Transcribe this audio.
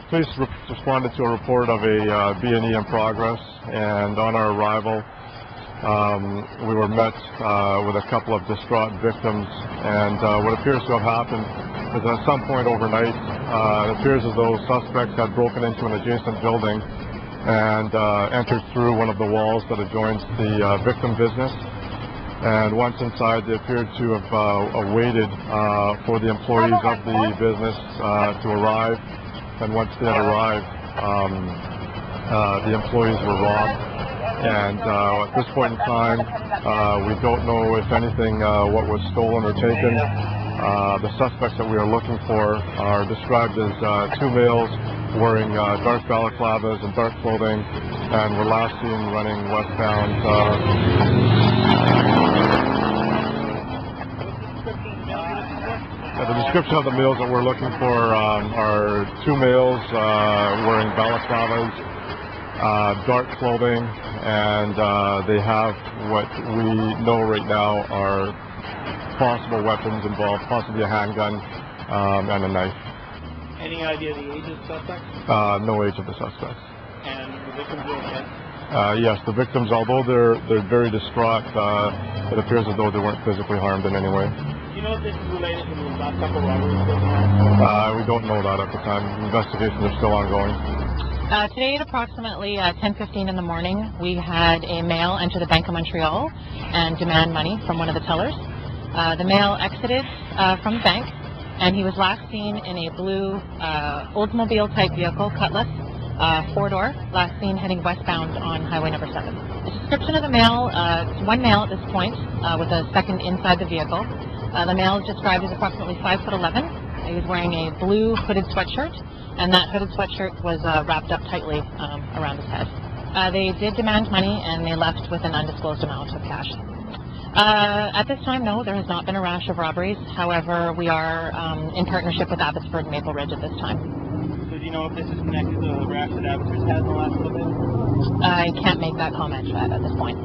police responded to a report of a B&E in progress, and on our arrival, we were met with a couple of distraught victims. And what appears to have happened is that at some point overnight, it appears as though suspects had broken into an adjacent building and entered through one of the walls that adjoins the victim business. And once inside, they appeared to have waited for the employees of the business to arrive. And once they had arrived, the employees were robbed. And at this point in time, we don't know, if anything, what was stolen or taken. The suspects that we are looking for are described as two males wearing dark balaclavas and dark clothing, and were last seen running westbound. The description of the males that we're looking for are two males wearing balaclavas, dark clothing, and they have what we know right now are possible weapons involved, possibly a handgun and a knife. Any idea of the age of the suspects? No age of the suspects. And the victims were okay? Yes, the victims, although they're very distraught, it appears as though they weren't physically harmed in any way. Do you know if this is related to the last couple of robberies? We don't know that at the time. Investigations are still ongoing. Today at approximately 10:15 in the morning, we had a male enter the Bank of Montreal and demand money from one of the tellers. The male exited from the bank, and he was last seen in a blue Oldsmobile-type vehicle, Cutlass, four-door, last seen heading westbound on Highway number 7. The description of the male, it's one male at this point, with a second inside the vehicle. The male is described as approximately 5'11". He was wearing a blue hooded sweatshirt, and that hooded sweatshirt was wrapped up tightly around his head. They did demand money, and they left with an undisclosed amount of cash. At this time, no, there has not been a rash of robberies. However, we are in partnership with Abbotsford and Maple Ridge at this time. So do you know if this is connected to the rash that Abbotsford has in the last little bit? I can't make that comment at this point.